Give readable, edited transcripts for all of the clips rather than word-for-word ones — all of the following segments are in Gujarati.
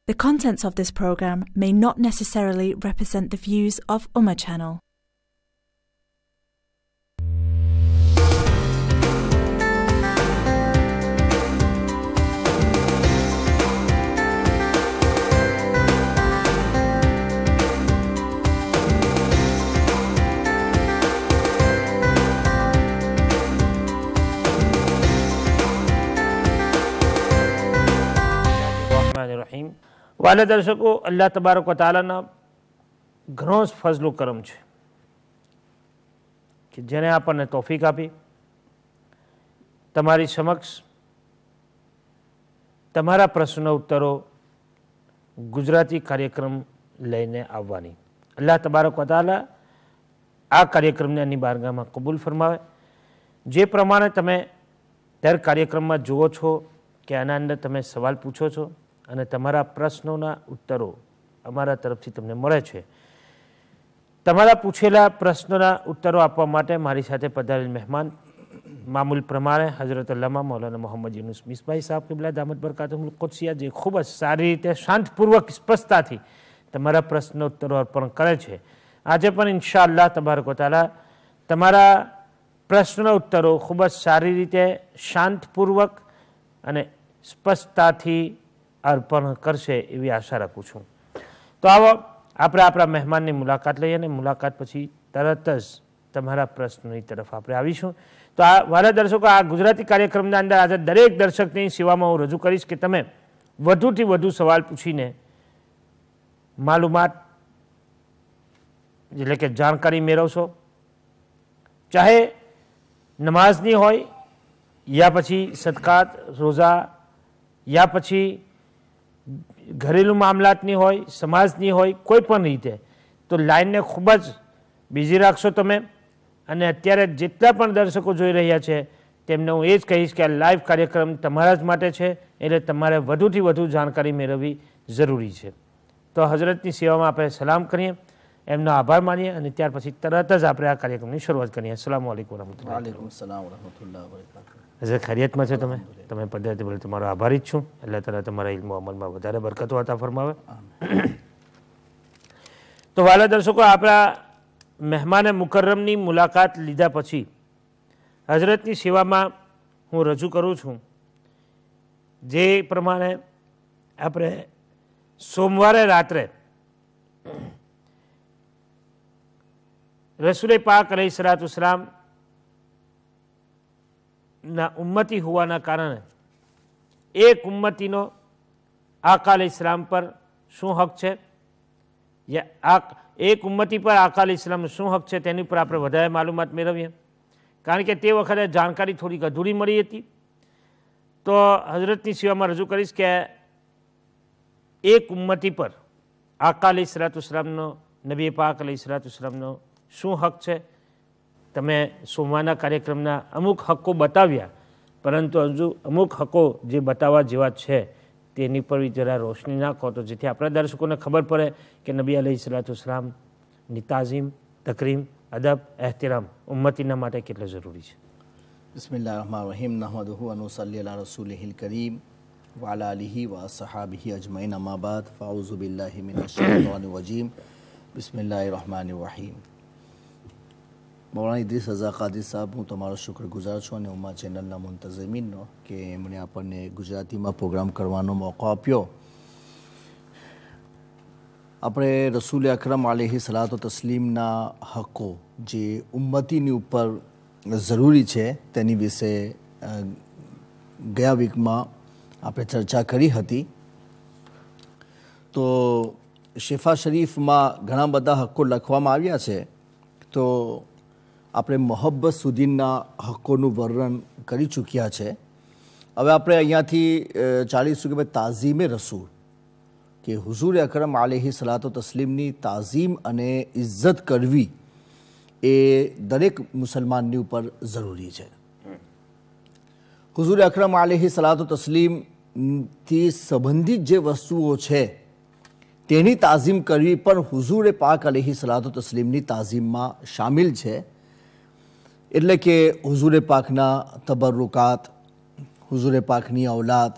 The contents of this program may not necessarily represent the views of Ummah Channel. वाले दर्शकों, अल्लाह तबारक व तआलाना घणो फजलो करम छे कि जेने आपने तौफीक आपी तमारी समक्ष तमारा प्रश्न उत्तरो गुजराती कार्यक्रम लईने आववानी। अल्लाह तबारक व तआला आ कार्यक्रमने एनी बारगाहमां कबूल फरमावे। जे प्रमाणे तमे दर कार्यक्रममां जुओ छो कि आना अंदर तमे सवाल पूछो छो અને તમારા પ્રશ્નોના ઉત્તરો અમારા તરફથી તમને મળે છે। તમારા પૂછેલા પ્રશ્નોના ઉત્તરો આપવા માટે મારી સાથે પધારેલ મહેમાન મામૂલ પ્રમાણે હજરત અલ્લામા મૌલાના મોહમ્મદ યુનુસ મિસબાઈ સાહેબ કિબલા દામત બરકાતુહુલ કુદસિયા જે ખૂબ જ સારી રીતે શાંતપૂર્વક સ્પષ્ટતાથી તમારા પ્રશ્નોત્તરો અર્પણ કરે છે। આજે પણ ઇન્શાઅલ્લાહ તબારક વ તઆલા તમારા પ્રશ્નોના ઉત્તરો ખૂબ જ સારી રીતે શાંતપૂર્વક અને સ્પષ્ટતાથી अर्पण करशे एवी आशा राखूं छूं। तो आवो आपणे आपणा मेहमाननी मुलाकात लईए अने मुलाकात पछी तरत ज तमारा प्रश्नोनी तरफ आपणे आवीशुं। तो आ वाला दर्शको, आ गुजराती कार्यक्रमना अंदर आज दरेक दर्शकनी सेवामां हुं रजू करीश कि तमे वधुथी वधु सवाल पूछीने मालूमात એટલે કે જાણકારી મેળવશો। ચાહે નમાઝની હોય या પછી સદકાત રોઝા या પછી घरेलू मामलातनी होय समाजनी होय कोईपण रीते तो लाइन ने खूब ज बिजी राखशो तमे। अने अत्यारे जेटला पण दर्शको जोई रह्या छे तेमने हूँ ए ज कहीश कि आ लाइव कार्यक्रम तमारा ज माटे छे, एटले तमारे वधुथी वधु जानकारी मेळववी जरूरी छे। तो हजरतनी सेवामां आपणे सलाम करीए, एमनो आभार मानीए अने त्यार पछी तरत ज आपणे आ कार्यक्रमनी शरूआत करीए। अस्सलामु अलैकुम वरहमतुल्लाहि। वालेकुम सलाम वरहमतुल्लाहि वबरकातुहू। हजरत खैरियत में छो तमे? तमे पधारती बोले तमारो आभारी छूं। अल्लाह ताला तमारा इल्म अमल में वधारे बरकतो अता फरमावे। तो वाला दर्शकों, आपणा मेहमान मुकर्रमनी मुलाकात लीधा पछी हजरतनी सेवामां हूँ रजू करूँ छूं जे प्रमाणे आपणे सोमवारे रात्रे रसूल पाक अलैहिस्सलातु वस्सलाम ना उम्मती होवाना कारणे एक उम्मतीनो आका अलैहिस्सलाम पर शुं हक छे या एक उम्मती पर आका अलैहिस्सलाम शुं हक छे तेनी पर आपणे वधारे मालूमात मेळवीए। कारण के ते वखते जानकारी थोड़ी अधूरी मळी हती। तो हजरतनी सेवामां रजू करीश के एक उम्मती पर आका अलैहिस्सलातु वस्सलामनो नबी पाक अलैहिस्सलातु वस्सलामनो शुं हक छे। तमे सोमवाરના કાર્યક્રમના અમુક હક્કો બતાવ્યા, પરંતુ હજુ અમુક હક્કો જે બતાવવા જેવા છે તેની પર જરા રોશની નાખો તો જેથી આપણા દર્શકોને ખબર પડે કે નબી અલૈહિસ્સલાતુ વસ્સલામની તાઝીમ, તકરીમ, અદબ, એહતરામ ઉમ્મતીના માટે કેટલો જરૂરી છે। बिस्मिल्लाहिर रहमानिर रहीम नहमदुहु व नुसल्ली अला रसूलिहिल करीम व अला आलिहि व अस्हाबिहि अजमईन अम्मा बाद फ़अऊज़ु बिल्लाहि मिनश शैतानिर रजीम बिस्मिल्लाहिर रहमानिर रहीम। मौलाना इद्रीस रज़ा कादिर साहब, हूँ तमारो शुक्रगुजार छूँ और उम्मा चेनलना मुंतज़मीननो कि एमणे आपणे गुजरातीमां प्रोग्राम करवानो मौको आप्यो। આપણે રસૂલ અકરમ આલેહી સલાતો તસ્લીમના હક્કો જે ઉમ્મતીની ઉપર જરૂરી છે તેની વિશે ગયા વીકમાં આપણે ચર્ચા કરી હતી। તો શિફા શરીફમાં ઘણા બધા હક્કો લખવામાં આવ્યા છે। તો આપણે મોહબ્બત સુધીના હક્કોનું વર્ણન કરી ચૂક્યા છે। હવે આપણે અહીંયાથી ચાલીશું કે ભાઈ તાઝીમે રસૂલ કે હુઝુર અકરમ આલેહી સલાતો તસ્લીમની તાઝીમ અને ઇજ્જત કરવી એ દરેક મુસલમાનની ઉપર જરૂરી છે। હુઝુર અકરમ આલેહી સલાતો તસ્લીમથી સંબંધિત જે વસ્તુઓ છે તેની તાઝીમ કરવી પણ હુઝુર પાક આલેહી સલાતો તસ્લીમની તાઝીમમાં શામિલ છે। એટલે કે હુઝુર પાકના તબરુકાત, હુઝુર પાકની ઔલાદ,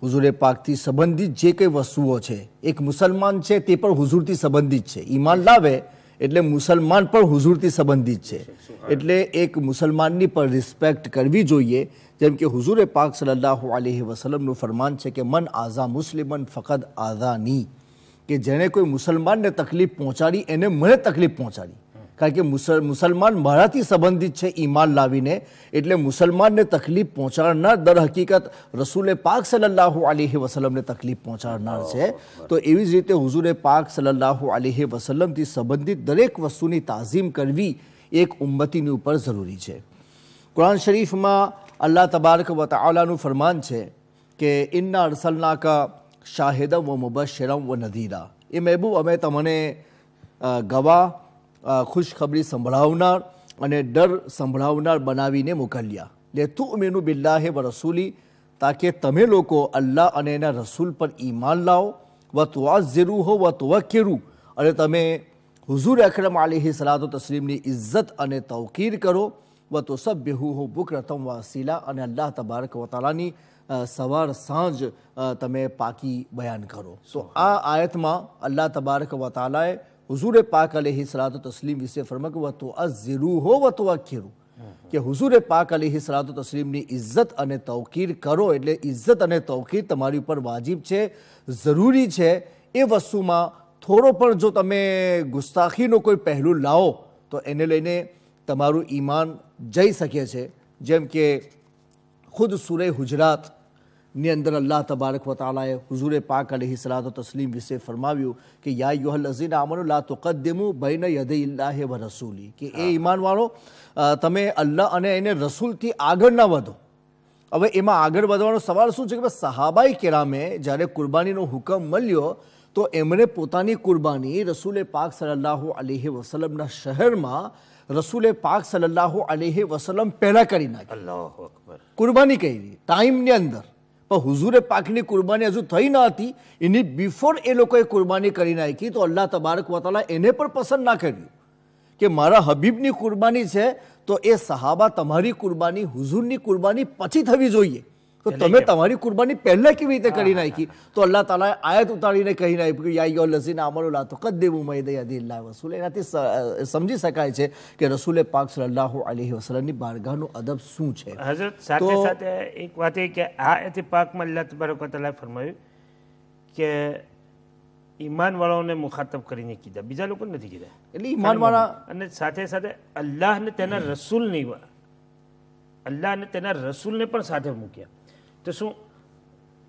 હુઝુરે પાકથી સંબંધિત જે કંઈ વસ્તુઓ છે, એક મુસલમાન છે તે પણ હુઝુરથી સંબંધિત છે. ઈમાન લાવે એટલે મુસલમાન પણ હુઝુરથી સંબંધિત છે. એટલે એક મુસલમાનની પણ રિસ્પેક્ટ કરવી જોઈએ. જેમ કે હુઝુરે પાક સલ્લલ્લાહુ અલૈહિ વસલ્લમનું ફરમાન છે કે મન આઝા મુસ્લિમન ફકદ આઝાની, કે જેણે કોઈ મુસલમાનને તકલીફ પહોંચાડી એને મને તકલીફ પહોંચાડી. કારણ કે મુસલમાન મારાથી સંબંધિત છે ઈમાન લાવીને, એટલે મુસલમાનને તકલીફ પહોંચાડનાર દર હકીકત રસૂલે પાક સલ્લલ્લાહુ અલૈહિ વસલ્લમને તકલીફ પહોંચાડનાર છે. તો એવી જ રીતે હુઝુરે પાક સલ્લલ્લાહુ અલૈહિ વસલ્લમથી સંબંધિત દરેક વસ્તુની તાઝીમ કરવી એક ઉમ્મતીની ઉપર જરૂરી છે. કુરાન શરીફમાં અલ્લાહ તબારક વ તઆલાનું ફરમાન છે કે ઇન્ના અરસલનાકા શાહિદમ વ મુબશ્શિરમ વ નદીરા, એ મહેબૂબ અમે તમને ગવાહ, ખુશખબરી સંભળાવનાર અને ડર સંભળાવનાર બનાવીને મોકલ્યા. લિતુમિનુ બિલ્લાહિ વ રસૂલી, તાકે તમે લોકો અલ્લાહ અને એના રસૂલ પર ઈમાન લાવો. વ તુઆઝિરુહુ વ તુવક્કિરુ, અને તમે હુઝુર અકરમ અલૈહિ સલાતુ તસ્લીમની ઇજ્જત અને તૌકીર કરો. વ તુસબ્બિહુહુ બુકરતમ વ અસીલા, અને અલ્લાહ તબારક વ તઆલાની સવાર સાંજ તમે પાકી બયાન કરો. તો આ આયતમાં અલ્લાહ તબારક વ તઆલાએ હુઝુરે પાક અલૈહિ સલાતુ તસ્લીમ વિશે ફરમાયું વ તુઅઝ્ઝિરુહુ વ તુવક્કિરુ, કે હુઝુરે પાક અલૈહિ સલાતુ તસ્લીમની ઇજ્જત અને તૌકીર કરો. એટલે ઇજ્જત અને તૌકીર તમારી ઉપર વાજિબ છે, જરૂરી છે. એ વસ્તુમાં થોડો પણ જો તમે ગુસ્તાખીનો કોઈ પહેલું લાવો તો એને લઈને તમારું ઈમાન જઈ શકે છે. જેમ કે ખુદ સૂરે હુજરાતની અંદર અલ્લાહ તબારક વ તઆલાએ હુઝુરે પાક અલૈહિ સલાતુ તસ્લીમ વિશે ફરમાવ્યું કે યા અય્યુહલ્લઝીના આમનુ લા તુકદ્દિમુ બૈન યદૈલ્લાહિ વ રસૂલી, કે એ ઈમાનવાળો તમે અલ્લાહ અને એને રસૂલથી આગળ ના વધો. હવે એમાં આગળ વધવાનો સવાલ શું છે કે સહાબાઈ કેરામે જ્યારે કુરબાનીનો હુકમ મળ્યો તો એમણે પોતાની કુરબાની રસૂલે પાક સલ્લલ્લાહુ અલૈહિ વસલ્લમના શહેરમાં રસૂલે પાક સલ્લલ્લાહુ અલૈહિ વસલ્લમ પહેલા કરી નાખી. અલ્લાહુ અકબર. કુરબાની કરી ટાઈમની અંદર, પણ હુઝુરે પાકની કુરબાની હજુ થઈ ન હતી, એની બિફોર એ લોકોએ કુરબાની કરી નાખી. તો અલ્લાહ તબારક વ તઆલા એને પણ પસંદ ના કર્યું કે મારા હબીબની કુરબાની છે તો એ સહાબા તમારી કુરબાની હુઝુરની કુરબાની પછી થવી જોઈએ. તો તમે તમારી કુરબાની પહેલા કેવી રીતે કરી નાખી? તો અલ્લાહ તાલાએ આયત ઉતારીને કહી નાખ્યું યા અય્યુહલ્લઝીના આમનુ લા તુકદ્દિમુ બૈન યદૈલ્લાહિ વ રસૂલી. એનાથી સમજી શકાય છે કે રસૂલે પાક સલ્લલ્લાહુ અલૈહિ વસલ્લમની બારગાહનું અદબ શું છે. હઝરત સાથે સાથે એક વાત એ કે આ આયત પાકમાં અલ્લાહ તબારક વ તઆલાએ ફરમાવ્યું કે ઈમાનવાળાઓને મુખાતબ કરીને કીધા, બીજા લોકો નથી કીધા. એટલે ઈમાનવાળા, અને સાથે સાથે અલ્લાહ અને તેના રસૂલની, અલ્લાહ અને તેના રસૂલને પણ સાથે મૂક્યા. તો શું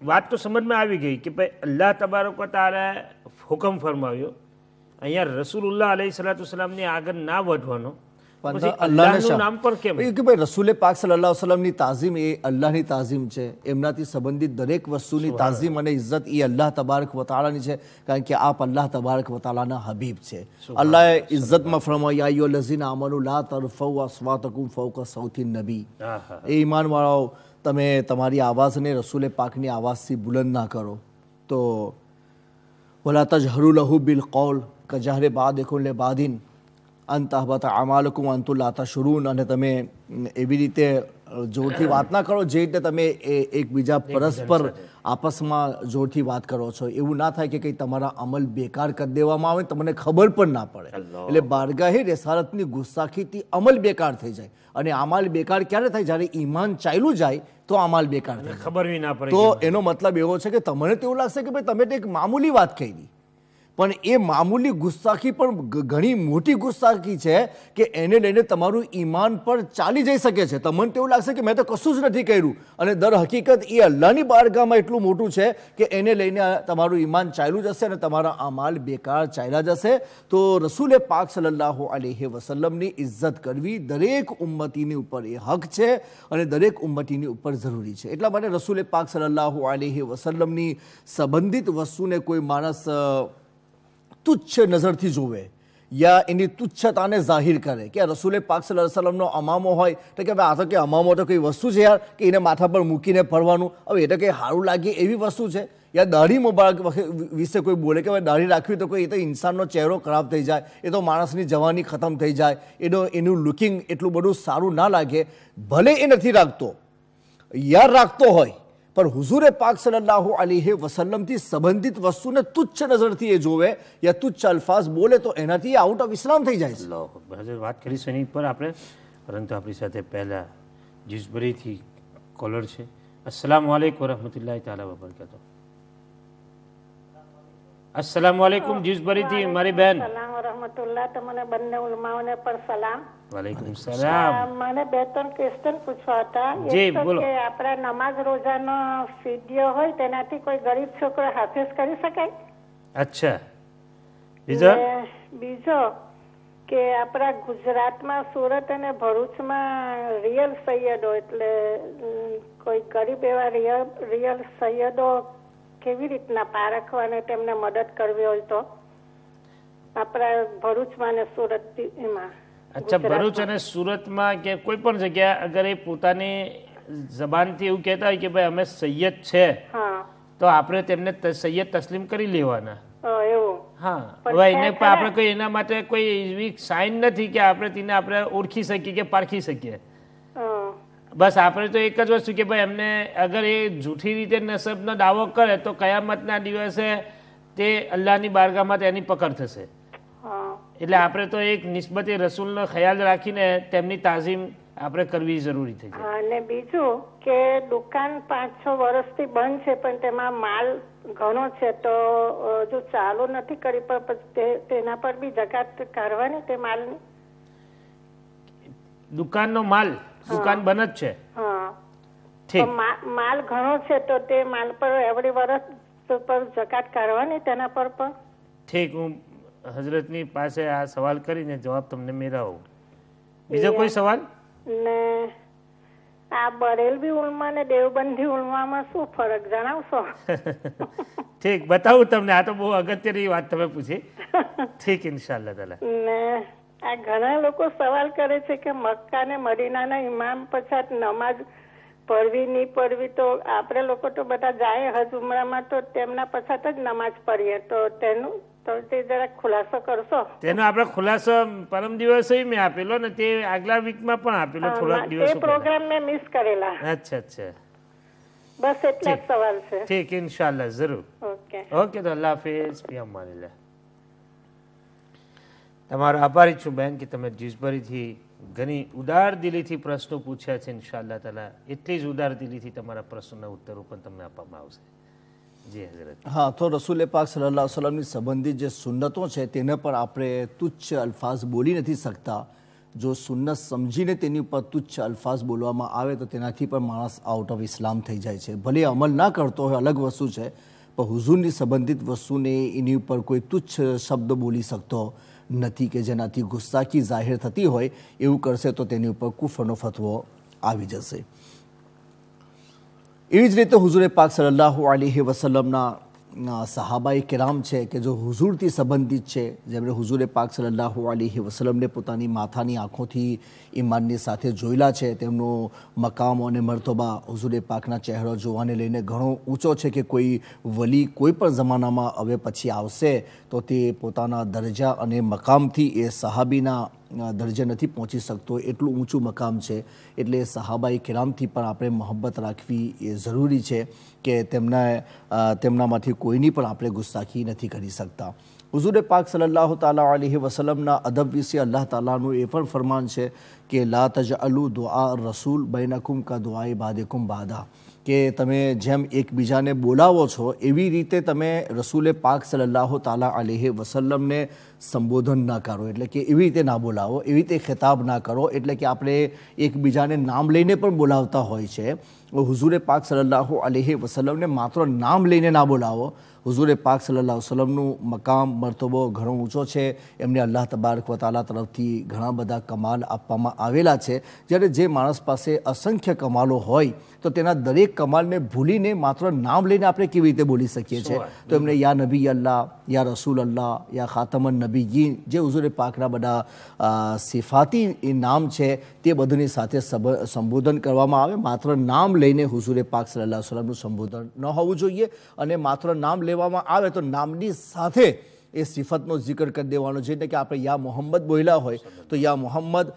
વાત તો સમજમાં આવી ગઈ કે ભાઈ અલ્લાહ તબારક વ તઆલાએ હુકમ ફરમાવ્યો, અહીંયા રસૂલુલ્લાહ અલૈહિ સલાતુ વસલામની આગળ ના વધવાનો, પછી અલ્લાહનું નામ પણ કેમ? કે ભાઈ રસૂલે પાક સલ્લલ્લાહુ અલૈહિ વસલ્લમની તાઝીમ એ અલ્લાહની તાઝીમ છે. એમનાથી સંબંધિત દરેક વસ્તુની તાઝીમ અને ઇજ્જત એ અલ્લાહ તબારક વ તઆલાની છે, કારણ કે આપ અલ્લાહ તબારક વ તઆલાના હબીબ છે. અલ્લાહે ઇજ્જતમાં ફરમાવ્યું યા અય્યુહલ્લઝીના આમનુ લા તરફઉ અસ્વાતકુમ ફૌકા સૌતિન નબી, એ ઈમાનવાળાઓ તમે તમારી આવાઝને રસૂલે પાકની આવાઝથી બુલંદ ના કરો. તો વલા તજહરુ લહુ બિલ કૌલ કજહરે બાદિકુમ લિબાદિન અન તહબતા અમાલુકુમ અંતુમ લા તશઉરૂન, અને તમે એવી રીતે જોરથી વાત ના કરો જે રીતે તમે એકબીજા પરસ્પર આપસમાં જોરથી વાત કરો છો. એવું ના થાય કે કંઈ તમારા અમલ બેકાર કરી દેવામાં આવે, તમને ખબર પણ ના પડે. એટલે બારગાહે રિસાલતની ગુસ્તાખીથી અમલ બેકાર થઈ જાય. અને અમાલ બેકાર ક્યારે થાય? જ્યારે ઈમાન ચાલ્યું જાય તો અમાલ બેકાર થાય, ખબર બી ના પડે. તો એનો મતલબ એવો છે કે તમને તો એવું લાગશે કે ભાઈ તમે એક મામૂલી વાત કરી, પણ એ મામૂલી ગુસ્તાખી પણ ઘણી મોટી ગુસ્તાખી છે કે એને લઈને તમારું ઈમાન પર ચાલી જઈ શકે છે. તમને તો એવું લાગશે કે મેં તો કશું જ નથી કર્યું, અને દર હકીકત એ અલ્લાહની બારગાહમાં એટલું મોટું છે કે એને લઈને તમારું ઈમાન ચાલ્યું જશે અને તમારા અમાલ બેકાર ચાલ્યા જશે. તો રસૂલે પાક સલ્લલ્લાહુ અલૈહિ વસલ્લમની ઇજ્જત કરવી દરેક ઉમ્મતીની ઉપર એ હક છે અને દરેક ઉમ્મતીની ઉપર જરૂરી છે. એટલા માટે રસૂલે પાક સલ્લલ્લાહુ અલૈહિ વસલ્લમની સંબંધિત વસ્તુને કોઈ માણસ તુચ્છ નજરથી જોવે યા એની તુચ્છતાને જાહેર કરે કે રસૂલે પાક સલ્લલ્લાહુ અલૈહિ વસલ્લમનો અમામો હોય તો કે ભાઈ આ તો કે અમામો તો કઈ વસ્તુ છે યાર કે એને માથા પર મૂકીને ફરવાનું? હવે એ તો કંઈ સારું લાગે એવી વસ્તુ છે? યા દાઢી મુબારક વિશે કોઈ બોલે કે ભાઈ દાઢી રાખવી તો કોઈ એ તો ઇન્સાનનો ચહેરો ખરાબ થઈ જાય, એ તો માણસની જવાની ખતમ થઈ જાય, એનું લુકિંગ એટલું બધું સારું ના લાગે. ભલે એ નથી રાખતો, યાર રાખતો હોય, પણ હુઝુરે પાક સલ્લલ્લાહુ અલૈહિ વસલ્લમથી સંબંધિત વસ્તુને તુચ્છ નજરથી એ જોવે યા તુચ્છ અલ્ફાઝ બોલે તો એનાથી આઉટ ઓફ ઇસ્લામ થઈ જાય છે. હજરત વાત કરીશું એની પર આપણે, પરંતુ આપણી સાથે પહેલા જીસબરીથી કોલર છે. અસ્સલામુ અલૈકુમ વરહમતુલ્લાહિ તાલા વબરકાતુહ. અસ્સલામુ અલૈકુમ જીસબરીથી મારી બહેન. સલામ વરહમતુલ્લાહ. તમને બંને ઉલમાઓને પણ સલામ. વાલેકુમ સલામ. મને 2-3 ક્વેશ્ચન પૂછવા હતા. જી, એક તો બોલો. કે આપણા નમાઝ રોજાનો ફિડ્યો હોય તેનાથી કોઈ ગરીબ છોકરો હાફિઝ કરી શકાય? અચ્છા, બીજો? ને બીજો કે આપણા ગુજરાતમાં સુરત અને ભરૂચમાં રિયલ સૈયદો એટલે કોઈ ગરીબ એવા રિયલ સૈયદો કેવી રીતના પારખવાને તેમને મદદ કરવી હોય તો આપણા ભરૂચમાં અને સુરત એમાં? અચ્છા, ભરૂચ અને સુરતમાં કે કોઈ પણ જગ્યાએ અગર એ પોતાની જબાનથી એવું કહેતા હોય કે ભાઈ અમે સૈયદ છે, હા, તો આપણે તેમને સૈયદ તસ્લીમ કરી લેવાના. એવું? હા, હવે એને પણ આપણે કોઈ એના માટે કોઈ એવી સાઇન નથી કે આપણે તેને આપણે ઓળખી શકીએ કે પારખી શકીએ. બસ આપણે તો એક જ વસ્તુ કે ભાઈ એમને અગર એ જૂઠી રીતે નસબનો દાવો કરે તો કયામતના દિવસે તે અલ્લાહની બારગાહમાં તેની પકડ થશે. એટલે આપણે તો એક નિસ્બતે રસૂલનો ખ્યાલ રાખીને તેમની તાઝીમ આપણે કરવી જરૂરી થઈ છે. અને બીજું કે દુકાન 5-6 વર્ષથી બંધ છે પણ તેમાં માલ ઘણો છે તો જો ચાલુ નથી કરી પણ તેના પર બી જકાત કાઢવાની તે માલની? દુકાનનો માલ દુકાન બંધ જ છે. હા, ઠીક. માલ ઘણો છે તો તે માલ પર એવરી વર્ષ પર જકાત કાઢવાની તેના પર પણ? ઠીક, હું હજરતની પાસે આ સવાલ કરીને જવાબ તમને મેળવું. બીજો કોઈ સવાલ? ને આ બરેલવી ઉલમા ને દેવબંધી ઉલમામાં શું ફરક જણાવશો? ઠીક, બતાવું તમને. આ તો બહુ અગત્યની વાત તમે પૂછી. ઠીક, ઇન્શાઅલ્લાહ તાલા. ને આ ઘણા લોકો સવાલ કરે છે કે મક્કા ને મદીનાના ઇમામ પછાત નમાઝ પડવી નહીં પડવી, તો આપણે લોકો તો બધા જાય હજ ઉમરામાં તો તેમના પછાત જ નમાઝ પડીએ, તો તેનું તો તે જરાક ખુલાસો કરશો? તેનો આપણે ખુલાસો પરમ દિવસે મેં આપેલો ને તે આગલા વીકમાં પણ આપેલો થોડાક દિવસ. તે પ્રોગ્રામ મેં મિસ કરેલા. અચ્છા અચ્છા, બસ એટલા જ સવાલ છે. ઠીક, ઇન્શાઅલ્લાહ જરૂર. ઓકે ઓકે, તો અલ્લાહ હાફિઝ. ફિયામાનિલ્લાહ. તમારો આભારી છું બેન કે તમે જીસબરીથી ઘણી ઉદાર દિલીથી પ્રશ્નો પૂછ્યા છે. ઇન્શાઅલ્લાહ તાલા એટલી જ ઉદાર દિલીથી તમારા પ્રશ્નોના ઉત્તરો પણ તમને આપવામાં આવશે. જી હઝરત. હા, તો રસૂલ પાક સલ્લલ્લાહુ અલૈહિ વસલ્લમની સંબંધિત જે સુન્નતો છે તેને પણ આપણે તુચ્છ અલ્ફાઝ બોલી નથી શકતા. જો સુન્નત સમજીને તેની ઉપર તુચ્છ અલ્ફાઝ બોલવામાં આવે તો તેનાથી પણ માણસ આઉટ ઓફ ઇસ્લામ થઈ જાય છે. ભલે અમલ ના કરતો હોય અલગ વસ્તુ છે, પણ હુઝુરની સંબંધિત વસ્તુને એની ઉપર કોઈ તુચ્છ શબ્દ બોલી શકતો નથી કે જેનાથી ગુસ્સાકી જાહેર થતી હોય. એવું કરશે તો તેની ઉપર કુફરનો ફતવો આવી જશે. એવી જ રીતે હુઝુરે પાક સલ્લલ્લાહુ અલૈહિ વસલ્લમના સહાબાઈ કિરામ છે કે જો હુઝુરથી સંબંધિત છે, જેમણે હુઝુરે પાક સલ્લલ્લાહુ અલૈહિ વસલ્લમને પોતાની માથાની આંખોથી ઈમાનની સાથે જોયેલા છે. તેમનો મકામ અને મર્તબા હુઝુરે પાકના ચહેરો જોવાને લઈને ઘણો ઊંચો છે કે કોઈ વલી કોઈ પણ જમાનામાં હવે પછી આવશે તો તે પોતાના દરજા અને મકામથી એ સહાબીના દરજે નથી પહોંચી શકતો, એટલું ઊંચું મકામ છે. એટલે સહાબાઈ કિરામથી પણ આપણે મોહબ્બત રાખવી એ જરૂરી છે કે તેમનામાંથી કોઈની પણ આપણે ગુસ્તાખી નથી કરી શકતા. હુઝુર પાક સલ્લલ્લાહુ તાલા અલૈહિ વસલ્લમના અદબ વિશે અલ્લાહ તાલાનું એ પણ ફરમાન છે કે લા તજઅલુ દુઆ રસૂલ બૈનકુમ કા દુઆએ બાદિકુમ બાદા, કે તમે જેમ એકબીજાને બોલાવો છો એવી રીતે તમે રસૂલે પાક સલ્લલ્લાહુ તાલા અલૈહિ વસલ્લમને સંબોધન ના કરો, એટલે કે એવી રીતે ના બોલાવો, એવી રીતે ખિતાબ ના કરો. એટલે કે આપણે એકબીજાને નામ લઈને પણ બોલાવતા હોય છે. હુઝુરે પાક સલ્લલ્લાહુ અલૈહિ વસલ્લમને માત્ર નામ લઈને ના બોલાવો. હુઝુરે પાક સલ્લલ્લાહુ અલૈહિ વસલ્લમનું મકામ મરતબો ઘણો ઊંચો છે. એમને અલ્લાહ તબારક વ તાલા તરફથી ઘણા બધા કમાલ આપવામાં આવેલા છે. જ્યારે જે માણસ પાસે અસંખ્ય કમાલો હોય તો તેના દરેક કમાલને ભૂલીને માત્ર નામ લઈને આપણે કેવી રીતે બોલી શકીએ છીએ? તો એમને યા નબી અલ્લાહ, યા રસૂલ અલ્લાહ, યા ખાતમન નબીયીન, જે હુઝુરે પાકના બધા સિફાતી નામ છે તે બધાની સાથે સંબોધન કરવામાં આવે. માત્ર નામ લઈને હુઝુરે પાક સલ્લલ્લાહુ અલૈહિ વસલ્લમનું સંબોધન ન હોવું જોઈએ. અને માત્ર નામ લેવામાં આવે તો નામની સાથે એ સિફતનો જિકર કરી દેવાનો છે એટલે કે આપણે યા મોહમ્મદ બોલ્યા હોય તો યા મોહમ્મદ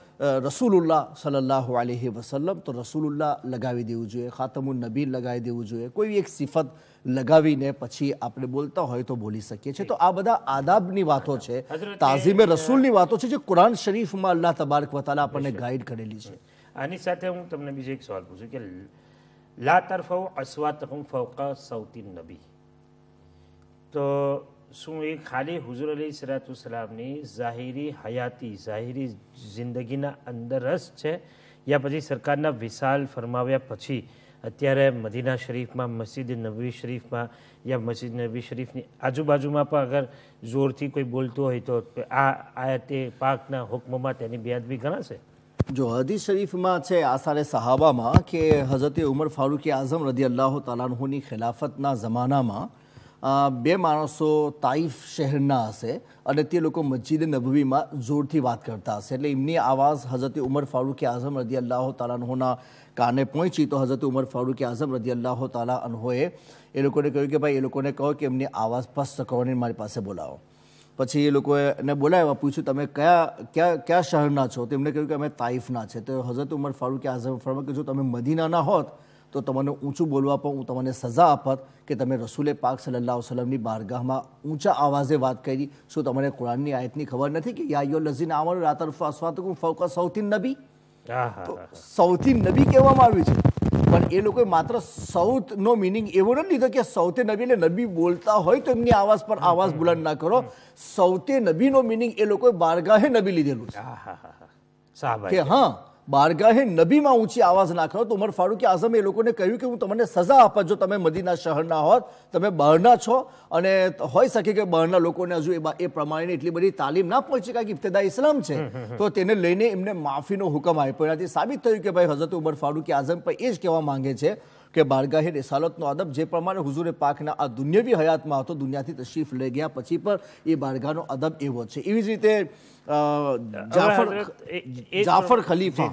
રસૂલુલ્લાહ સલ્લલ્લાહુ અલૈહિ વસલ્લમ તો રસૂલુલ્લાહ લગાવી દેવું જોઈએ, ખાતમુન નબી લગાવી દેવું જોઈએ, કોઈ એક સિફત લગાવીને પછી આપણે બોલતા હોય તો બોલી શકીએ છીએ. તો આ બધા આદાબની વાતો છે, તાઝીમે રસૂલની વાતો છે જે કુરાન શરીફમાં અલ્લાહ તબારક વ તઆલા આપણને ગાઈડ કરેલી છે. આની સાથે હું તમને બીજો એક સવાલ પૂછું કે લા તરફઉ અસ્વાતકુમ ફૌકા સૌતી નબી, તો શું એ ખાલી હુઝુર અલૈહિસ્સલામની ઝાહિરી હયાતી ઝાહિરી જિંદગીના અંદર જ છે યા પછી સરકારના વિશાલ ફરમાવ્યા પછી અત્યારે મદીના શરીફમાં મસ્જિદ નબવી શરીફમાં યા મસ્જિદ નબવી શરીફની આજુબાજુમાં પણ અગર જોરથી કોઈ બોલતું હોય તો આ આયતે પાકના હુકમમાં તેની બેઅદબી ગણાશે? જો હદીસ શરીફમાં છે આસારે સહાબામાં કે હઝરત ઉમર ફારૂક આઝમ રદિયલ્લાહુ તઆલા અન્હુની ખિલાફતના જમાનામાં બે માણસો તાઈફ શહેરના હશે અને તે લોકો મસ્જિદ નબવીમાં જોરથી વાત કરતા હશે, એટલે એમની આવાજ હઝરત ઉમર ફારૂક આઝમ રદિયલ્લાહુ તઆલા અન્હુના કાને પહોંચી તો હઝરત ઉમર ફારૂક આઝમ રદિયલ્લાહુ તઆલા અન્હોએ એ લોકોને કહ્યું કે ભાઈ એ લોકોને કહો કે એમની આવાજ પસ્ત કરવાની મારી પાસે બોલાવો. પછી એ લોકોએ એને બોલાવ્યા, પૂછ્યું તમે કયા શહેરના છો? તેમને કહ્યું કે અમે તાઈફના છે. તો હઝરત ઉમર ફારૂક આઝમ ફરમાવ્યું કે જો તમે મદીનાના હોત તો તમને ઊંચું બોલવા પણ હું તમને સજા આપત કે તમે રસૂલે પાક સલ્લલ્લાહુ અલૈહિ વસલ્લમની બારગાહમાં ઊંચા આવાજે વાત કરી. શું તમને કુરાનની આયતની ખબર નથી કે યા અય્યુહલ લઝીના આમનુ લા તરફઉ અસ્વાતકુમ ફૌકા સૌતી નબી? સૌથી નબી કહેવામાં આવ્યું છે, પણ એ લોકોએ માત્ર સૌતનો મિનિંગ એવો નથી લીધો કે સૌતે નબી એટલે નબી બોલતા હોય તો એમની આવાજ પર આવાજ બુલંદ ના કરો. સૌતે નબીનો મિનિંગ એ લોકોએ બારગાહે નબી લીધેલું છે કે હા બારગાહે નબીમાં ઊંચી આવાજ ના કરો. તો ઉમર ફારૂક આઝમે એ લોકોને કહ્યું કે હું તમને સજા આપત જો તમે મદીના શહેરના હોત, તમે બહારના છો અને હોઈ શકે કે બહારના લોકોને હજુ એ પ્રમાણે એટલી બધી તાલીમ ના પહોંચી કારણ કે ઇબ્તિદા ઇસ્લામ છે, તો તેને લઈને એમને માફીનો હુકમ આપ્યો. એનાથી સાબિત થયું કે ભાઈ હઝરત ઉમર ફારૂક આઝમ પણ એ જ કહેવા માંગે છે કે બારગાહે રિસાલતનો અદબ જે પ્રમાણે હુઝુરે પાકના આ દુન્યવી હયાતમાં હતો, દુનિયાથી તશરીફ લઈ ગયા પછી પણ એ બારગાહનો અદબ એવો છે. એવી જ રીતે જાફર ખલીફા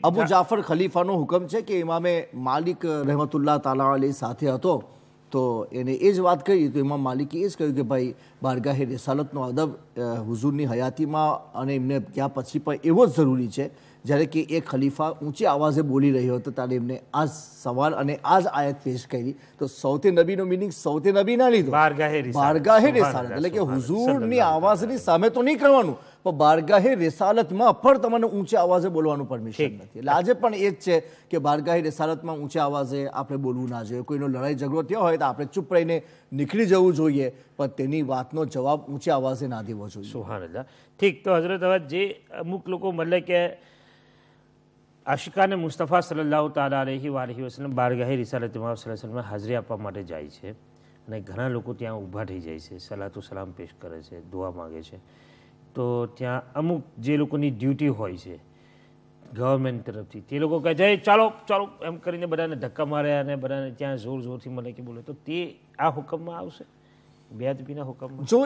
અબુ જાફર ખલીફાનો હુકમ છે કે ઇમામે માલિક રહેમતુલ્લાહ તાલા અલૈહ સાથે હતો તો એને એ જ વાત કરી. તો ઇમામ માલિકે એ જ કહ્યું કે ભાઈ બારગાહે રિસાલતનો અદબ હુઝુરની હયાતીમાં અને એમને ગયા પછી પણ એવો જ જરૂરી છે. જ્યારે કે એક ખલીફા ઊંચી આવાજે બોલી રહ્યો હતો ત્યારે એમને આ જ સવાલ અને આ જ આયત પેશ કરી. તો સૌતે નબીનો મિનિંગ સૌતે નબી ના લીધો, બારગાહે રિસાલત એટલે કે હુઝુરની આવાજની સામે તો નહીં કરવાનું, પણ બારગાહે રિસાલતમાં પણ તમને ઊંચી આવાજે બોલવાનું પરમિશન નથી. એટલે આજે પણ એ જ છે કે બારગાહે રિસાલતમાં ઊંચી આવાજે આપણે બોલવું ના જોઈએ. કોઈનો લડાઈ ઝઘડો થયો હોય તો આપણે ચૂપ રહીને નીકળી જવું જોઈએ, પણ તેની વાતનો જવાબ ઊંચી આવાજે ના દેવો જોઈએ. સુભાનઅલ્લાહ. ઠીક, તો હઝરત હવે જે અમુક લોકો મતલબ કે આશિકાને મુસ્તફા સલ્લલ્લાહુ તાલા અલૈહિ વસલ્લમ બારગાહે રિસાલત ઇમામ સલ્લલ્લાહુ અલૈહિ વસલ્લમ હાજરી આપવા માટે જાય છે અને ઘણા લોકો ત્યાં ઊભા થઈ જાય છે, સલાતુ સલામ પેશ કરે છે, દુઆ માગે છે. તો ત્યાં અમુક જે લોકોની ડ્યુટી હોય છે ગવર્મેન્ટ તરફથી તે લોકો કહે છે ચાલો ચાલો એમ કરીને બધાને ધક્કા મારે અને બધાને ત્યાં જોર જોરથી મને કે બોલે, તો તે આ હુકમમાં આવશે બેઅદબીના હુકમમાં? જો